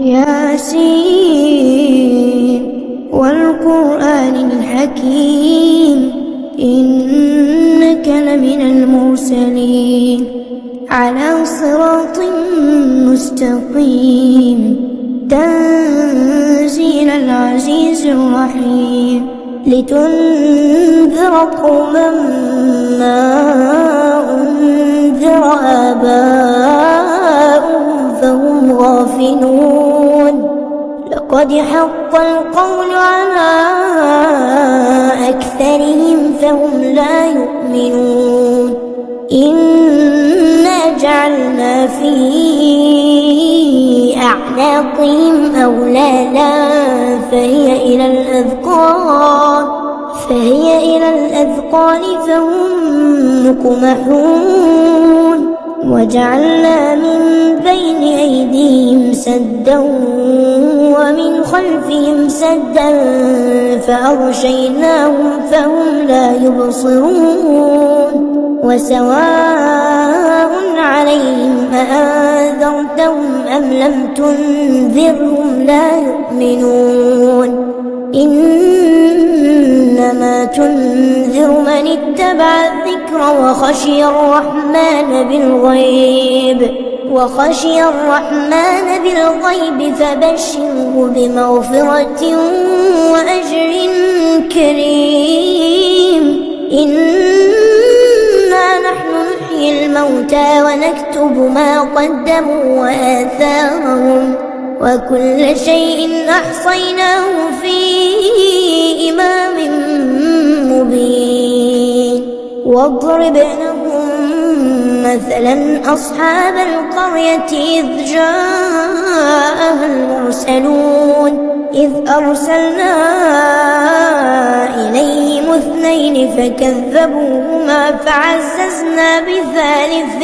ياسين والقرآن الحكيم إنك لمن المرسلين على صراط مستقيم تنزيل العزيز الرحيم لتنذر قوما ما أنذر آباؤهم فهم غافلون لقد حق القول على أكثرهم فهم لا يؤمنون إنا جعلنا في أعناقهم أغلالا فهي إلى الأذقان فهم مقمحون وجعلنا من بين أيديهم سدا ومن خلفهم سدا فأغشيناهم فهم لا يبصرون وسواء عليهم أأنذرتهم أم لم تنذرهم لا يؤمنون إنما تنذر من اتبع الذكر وخشي الرحمن بالغيب فبشره بمغفرة وأجر كريم إنا نحن نحيي الموتى ونكتب ما قدموا وآثارهم وكل شيء أحصيناه في إمام مبين واضرب لهم مثلا أصحاب القرية إذ جاءها المرسلون إذ أرسلنا إليهم 2 فكذبوهما فعززنا بثالث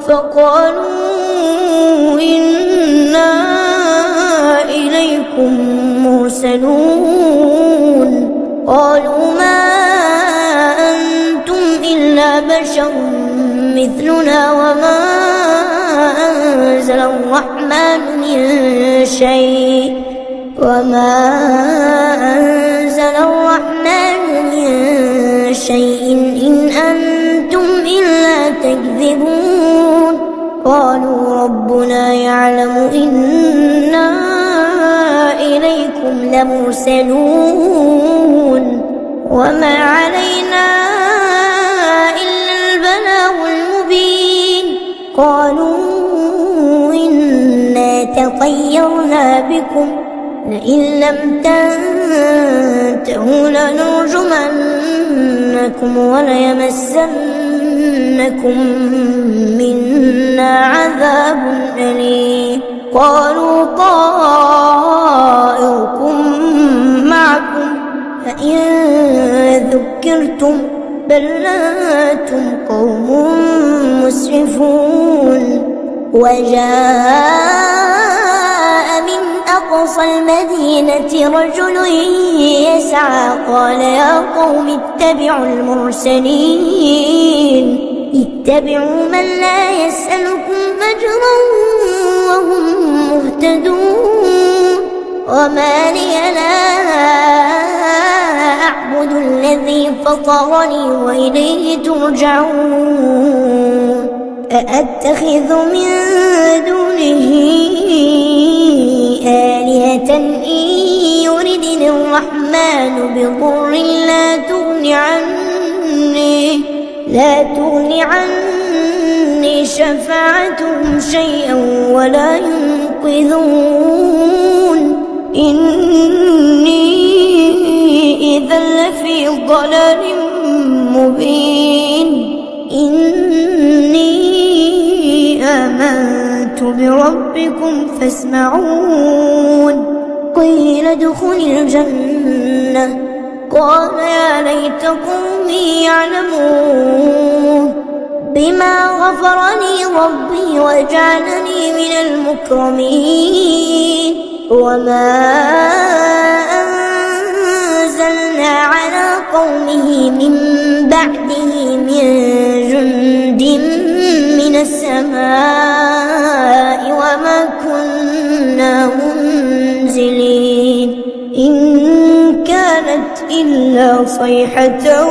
فقالوا إنا إليكم مرسلون قالوا ما أنتم إلا بشر مثلنا وما أنزل الرحمن من شيء إن أنتم إلا تكذبون قالوا ربنا يعلم إنا إليكم لمرسلون وما علينا إلا البلاغ المبين قالوا إنا تطيرنا بكم لئن لم تنتهوا لنرجمنكم وليمسنكم منا عذاب أليم قالوا طائركم معكم فإن ذكرتم بل أنتم قوم مسرفون وجاء من أقصى المدينة رجل يسعى قال يا قوم اتبعوا المرسلين اتبعوا من لا يسألكم أجرا وهم مهتدون وما لي لا أعبد الذي فطرني وإليه ترجعون أأتخذ من دونه آلهة إن يردني الرحمن بضر لا تغني عني شفاعتهم شيئا ولا ينقذون إني إذا لفي ضلال مبين إني آمنت بربكم فاسمعون قيل ادخل الجنة قال يا ليت قومي يعلمون بما غفر لي ربي وجعلني من المكرمين وما أنزلنا على قومه من بعده من جند من السماء وما كنا منزلين إن كانت إلا صيحة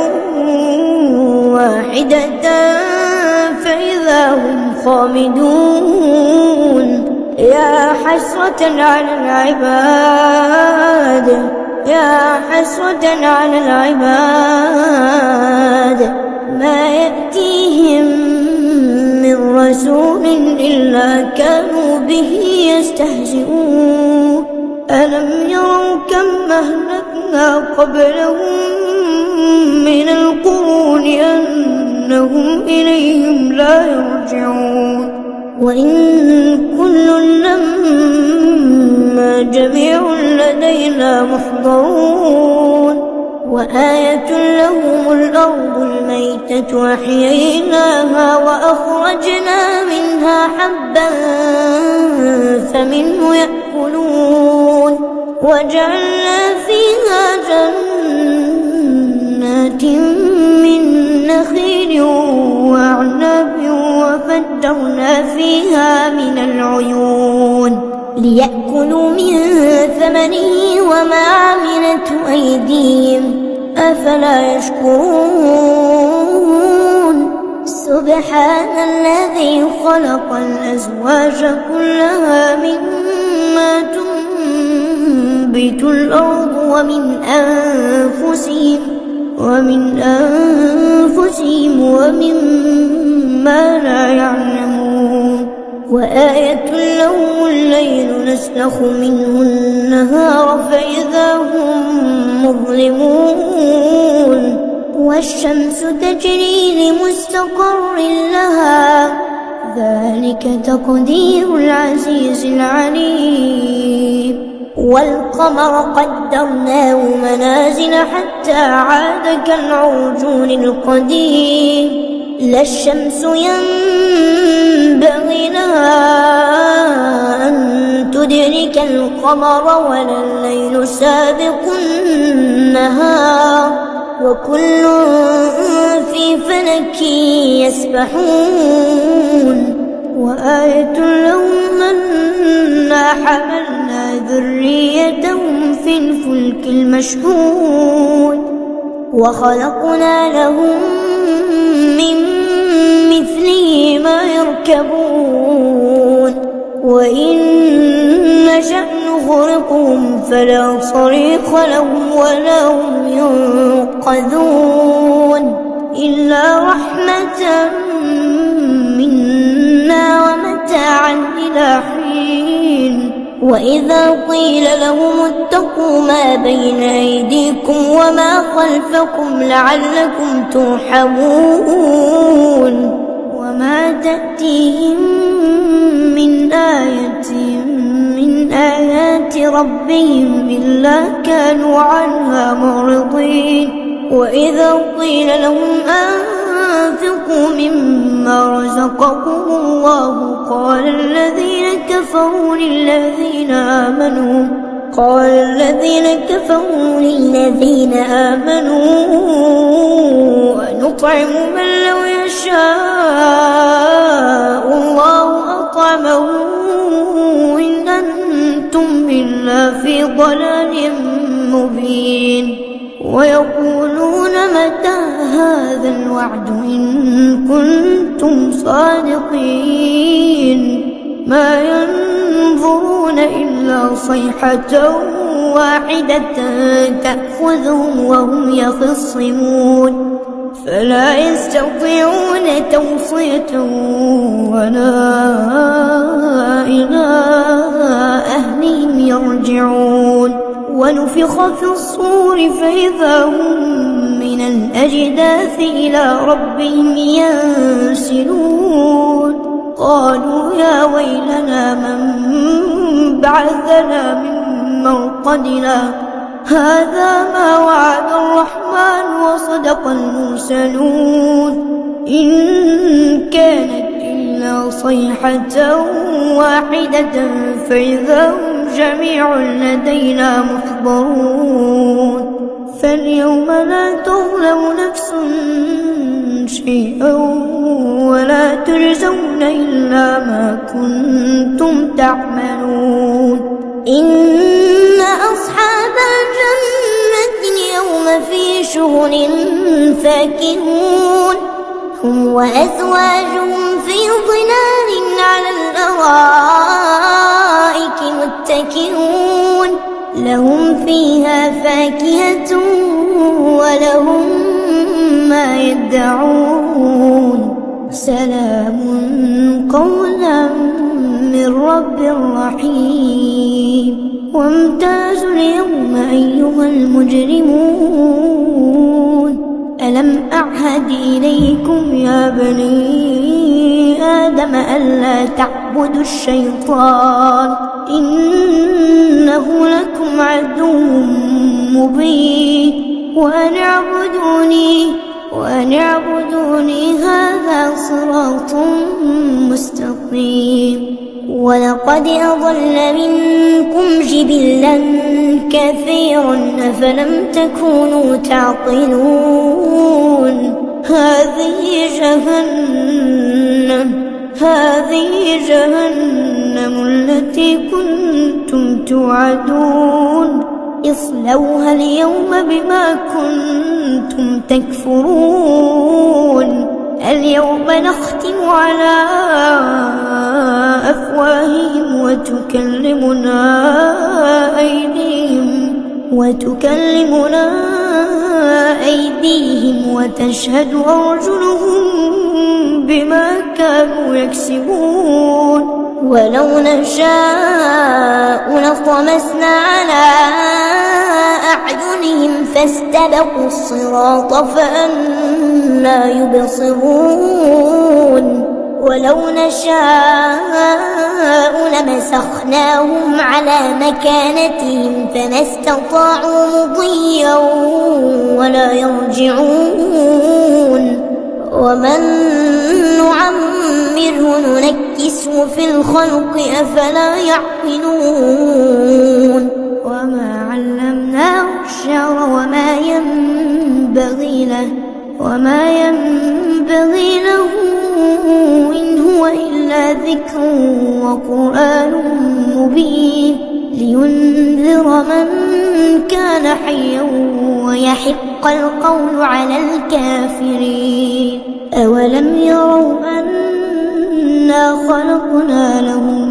واحدة فإذا هم خامدون يا حسرة على العباد يا حسرة على العباد ما يأتيهم من رسول إلا كانوا به يستهزئون ألم يروا كم أهلكنا قبلهم من القرون أنهم إليهم لا يرجعون وإن كل لما جميع لدينا محضرون وآية لهم الأرض الميتة أحييناها وأخرجنا منها حبا فمنه يأكلون وجعلنا فيها جنات من نخيل وأعناب وفجرنا فيها من العيون ليأكلوا من ثمره وما عملته أيديهم أفلا يشكرون سبحان الذي خلق الأزواج كلها مما تنبت الأرض ومن أنفسهم ومما لا يعلمون وآية لهم الليل نسلخ منه النهار فإذا هم مظلمون والشمس تجري لمستقر لها ذلك تقدير العزيز العليم والقمر قدرناه منازل حتى عاد كالعرجون القديم لا الشمس ينبغي لها أن تدرك القمر ولا الليل سابق النهار وكل في فلك يسبحون وآية لهم أنا حملنا ذريتهم في الفلك المشحون وخلقنا لهم من مثله ما يركبون وإن نشأ نغرقهم فلا صريخ لهم ولا هم ينقذون إلا رحمة منا ومتاعا إلى حين وإذا قيل لهم اتقوا ما بين أيديكم وما خلفكم لعلكم ترحمون وما تأتيهم من آية من آيات ربهم إلا كانوا عنها معرضين وإذا قيل لهم أنفقوا مما رزقكم الله قال الذين كفروا للذين آمنوا أنطعم من لو يشاء الله أطعمه إن أنتم إلا في ضلال مبين ويقولون متى هذا الوعد إن كنتم صادقين ما ينظرون إلا صيحة واحدة تأخذهم وهم يخصمون فلا يستطيعون توصية ولا إلى أهلهم يرجعون ونفخ في الصور فإذا هم من الأجداث إلى ربهم ينسلون قالوا يا ويلنا من بعثنا من مرقدنا هذا ما وعد الرحمن وصدق المرسلون إن كانت إلا صيحة واحدة فإذا هم جميع لدينا محضرون فاليوم لا تظلم نفس شيئا ولا تجزون إلا ما كنتم تعملون إن أصحاب الجنة اليوم في شغل فاكهون هم وأزواجهم في ظلال على الأرائك متكئون لهم فيها فاكهة ولهم ما يدعون سلام قولا من رب رحيم وامتازوا اليوم أيها المجرمون ألم أعهد إليكم يا بني آدم ألا تعبدوا الشيطان إنه لكم عدو مبين وأن اعبدوني هذا صراط مستقيم ولقد أضل منكم جبلا كثيرا أفلم تكونوا تعقلون هذه جهنم التي كنتم توعدون اصلوها اليوم بما كنتم تكفرون اليوم نختم على أفواههم وتكلمنا أيديهم وتشهد أرجلهم بما كانوا يكسبون ولو نشاء لطمسنا على أعينهم فاستبقوا الصراط فأنى يبصرون ولو نشاء لمسخناهم على مكانتهم فما استطاعوا مضيا ولا يرجعون ومن نعمره ننكسه في الخلق أفلا يعقلون وما علمناه الشعر وما ينبغي له إن هو إلا ذكر وقرآن مبين لينذر من كان حيا ويحق القول على الكافرين أولم يروا أنا خلقنا لهم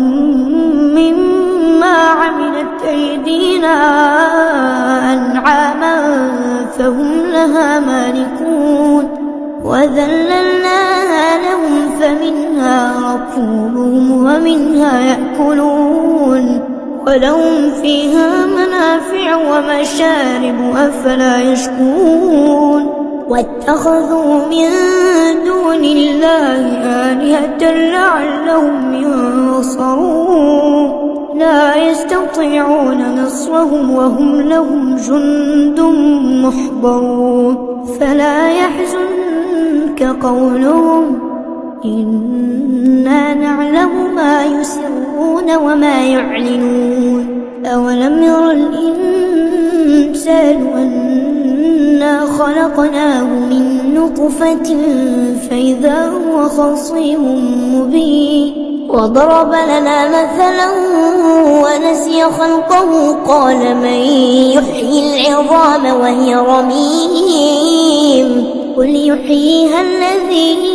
مما عملت أيدينا أنعاما فهم لها مالكون وذللناها لهم فمنها ركوبهم ومنها يأكلون ولهم فيها منافع ومشارب أفلا يشكرون واتخذوا من دون الله آلهة لعلهم ينصرون لا يستطيعون نصرهم وهم لهم جند محضرون فلا يحزنك قولهم إنا نعلم ما يسرون وما يعلنون أولم ير الإنسان أنا خلقناه من نطفة فإذا هو خصيم مبين وضرب لنا مثلا ونسي خلقه قال من يحيي العظام وهي رميم قل يحييها الذي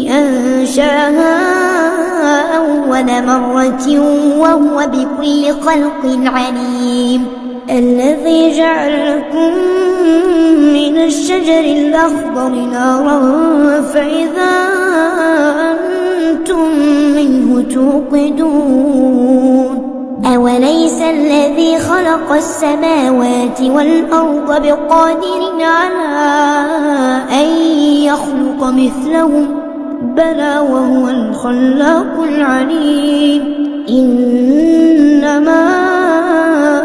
أنشاها أول مرة وهو بكل خلق عليم الذي جعل لكم من الشجر الأخضر نارا فإذا أنتم منه توقدون أوليس الذي خلق السماوات والأرض بقادر على أن يخلق مثلهم بلى وهو الخلاق العليم إنما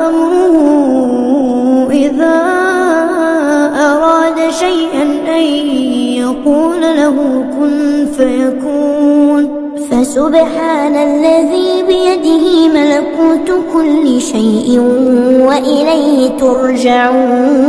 أمره إذا أراد شيئا أن يقول له كن فيكون فسبحان الذي بيده ملكوت كل شيء وإليه ترجعون